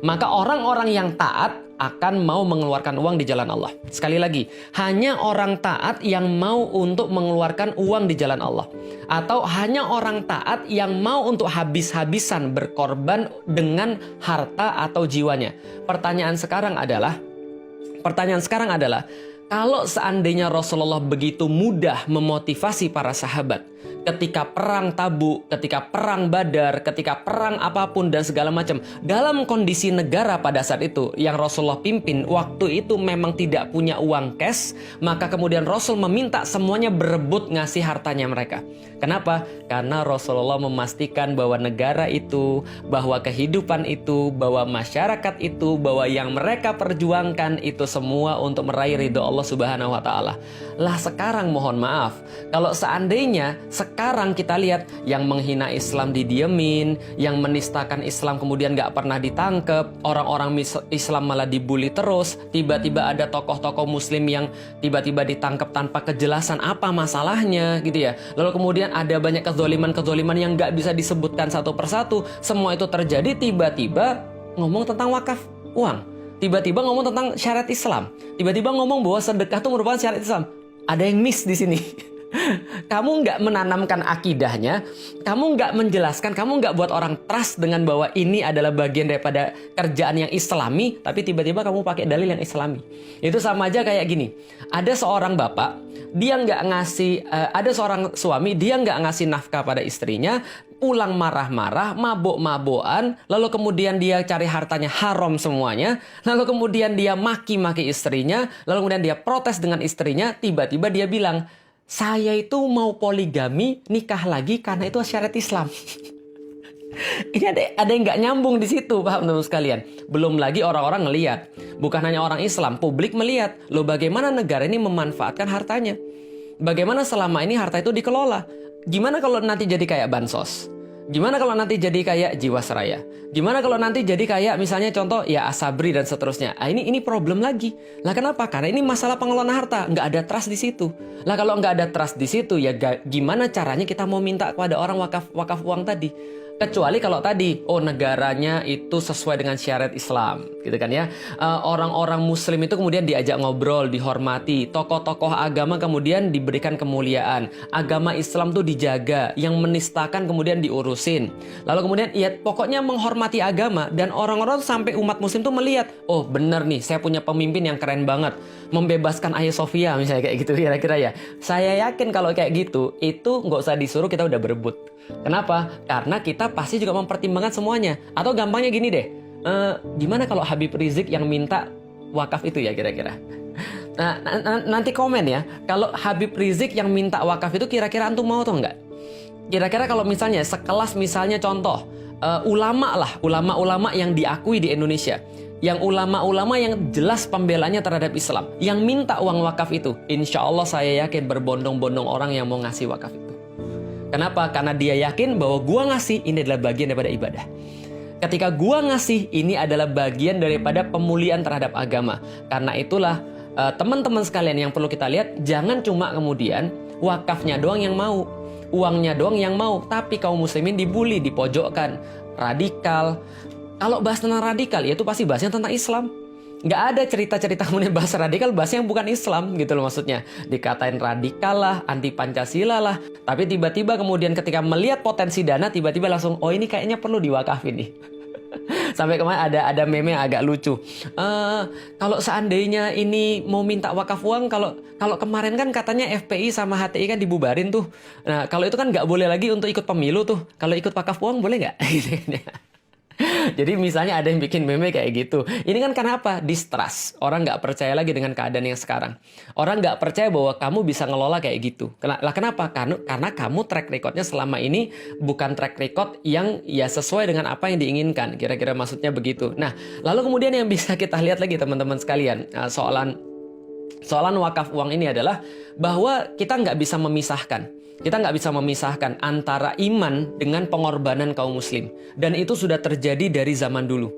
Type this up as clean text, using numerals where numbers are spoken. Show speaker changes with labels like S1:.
S1: Maka orang-orang yang taat akan mau mengeluarkan uang di jalan Allah. Sekali lagi, hanya orang taat yang mau untuk mengeluarkan uang di jalan Allah. Atau hanya orang taat yang mau untuk habis-habisan berkorban dengan harta atau jiwanya. Pertanyaan sekarang adalah, kalau seandainya Rasulullah begitu mudah memotivasi para sahabat ketika perang Tabuk, ketika perang Badar, ketika perang apapun dan segala macam, dalam kondisi negara pada saat itu yang Rasulullah pimpin, waktu itu memang tidak punya uang cash, maka kemudian Rasul meminta semuanya berebut ngasih hartanya mereka. Kenapa? Karena Rasulullah memastikan bahwa negara itu, bahwa kehidupan itu, bahwa masyarakat itu, bahwa yang mereka perjuangkan itu semua untuk meraih ridho Allah Subhanahu wa Ta'ala. Lah sekarang mohon maaf, kalau seandainya sekarang kita lihat yang menghina Islam didiemin, yang menistakan Islam kemudian nggak pernah ditangkep, orang-orang Islam malah dibully terus, tiba-tiba ada tokoh-tokoh Muslim yang tiba-tiba ditangkap tanpa kejelasan apa masalahnya gitu ya. Lalu kemudian ada banyak kezoliman-kezoliman yang nggak bisa disebutkan satu persatu. Semua itu terjadi tiba-tiba ngomong tentang wakaf uang. Tiba-tiba ngomong tentang syariat Islam. Tiba-tiba ngomong bahwa sedekah itu merupakan syariat Islam. Ada yang miss di sini. Kamu nggak menanamkan akidahnya, kamu nggak menjelaskan, kamu nggak buat orang trust dengan bahwa ini adalah bagian daripada kerjaan yang Islami, tapi tiba-tiba kamu pakai dalil yang Islami. Itu sama aja kayak gini. Ada seorang bapak, dia nggak ngasih, ada seorang suami, dia nggak ngasih nafkah pada istrinya, pulang marah-marah, mabuk-mabukan, lalu kemudian dia cari hartanya haram semuanya, lalu kemudian dia maki-maki istrinya, lalu kemudian dia protes dengan istrinya, tiba-tiba dia bilang, saya itu mau poligami, nikah lagi karena itu syariat Islam. Ini ada yang nggak nyambung di situ, paham teman sekalian? Belum lagi orang-orang ngelihat, bukan hanya orang Islam, publik melihat, loh bagaimana negara ini memanfaatkan hartanya? Bagaimana selama ini harta itu dikelola? Gimana kalau nanti jadi kayak bansos? Gimana kalau nanti jadi kayak Jiwasraya? Gimana kalau nanti jadi kayak misalnya contoh ya Asabri dan seterusnya? Ini problem lagi. Lah kenapa? Karena ini masalah pengelolaan harta, nggak ada trust di situ. Lah kalau nggak ada trust di situ ya gimana caranya kita mau minta kepada orang wakaf uang tadi? Kecuali kalau tadi, negaranya itu sesuai dengan syariat Islam, gitu kan ya. Orang-orang Muslim itu kemudian diajak ngobrol, dihormati. Tokoh-tokoh agama kemudian diberikan kemuliaan. Agama Islam tuh dijaga, yang menistakan kemudian diurusin. Lalu kemudian, ya pokoknya menghormati agama. Dan orang-orang sampai umat Muslim tuh melihat, oh bener nih, saya punya pemimpin yang keren banget. Membebaskan Hagia Sophia misalnya kayak gitu kira-kira ya. Saya yakin kalau kayak gitu, itu nggak usah disuruh kita udah berebut. Kenapa? Karena kita pasti juga mempertimbangkan semuanya. Atau gampangnya gini deh, gimana kalau Habib Rizik yang minta wakaf itu ya kira-kira? Nah, nanti komen ya, kalau Habib Rizik yang minta wakaf itu kira-kira antum mau atau enggak? Kira-kira kalau misalnya sekelas misalnya contoh, ulama-ulama yang diakui di Indonesia, yang ulama-ulama yang jelas pembelanya terhadap Islam, yang minta uang wakaf itu, insya Allah saya yakin berbondong-bondong orang yang mau ngasih wakaf itu. Kenapa? Karena dia yakin bahwa gua ngasih ini adalah bagian daripada ibadah. Ketika gua ngasih ini adalah bagian daripada pemulihan terhadap agama. Karena itulah teman-teman sekalian yang perlu kita lihat, jangan cuma kemudian wakafnya doang yang mau, uangnya doang yang mau, tapi kaum muslimin dibully, dipojokkan, radikal. Kalau bahas tentang radikal, ya itu pasti bahasnya tentang Islam. Nggak ada cerita-cerita kemudian bahasa radikal, bahasa yang bukan Islam gitu loh maksudnya. Dikatain radikal lah, anti Pancasila lah. Tapi tiba-tiba kemudian ketika melihat potensi dana, tiba-tiba langsung, oh ini kayaknya perlu diwakafin nih. Sampai kemarin ada meme yang agak lucu. Kalau seandainya ini mau minta wakaf uang, kalau kemarin kan katanya FPI sama HTI kan dibubarin tuh. Nah kalau itu kan nggak boleh lagi untuk ikut pemilu tuh. Kalau ikut wakaf uang boleh nggak? Jadi misalnya ada yang bikin meme kayak gitu. Ini kan kenapa? Distrust. Orang nggak percaya lagi dengan keadaan yang sekarang. Orang nggak percaya bahwa kamu bisa ngelola kayak gitu. Kenapa? Karena kamu track recordnya selama ini bukan track record yang ya sesuai dengan apa yang diinginkan. Kira-kira maksudnya begitu. Nah, lalu kemudian yang bisa kita lihat lagi teman-teman sekalian. Soalan wakaf uang ini adalah bahwa kita nggak bisa memisahkan. Kita nggak bisa memisahkan antara iman dengan pengorbanan kaum muslim. Dan itu sudah terjadi dari zaman dulu.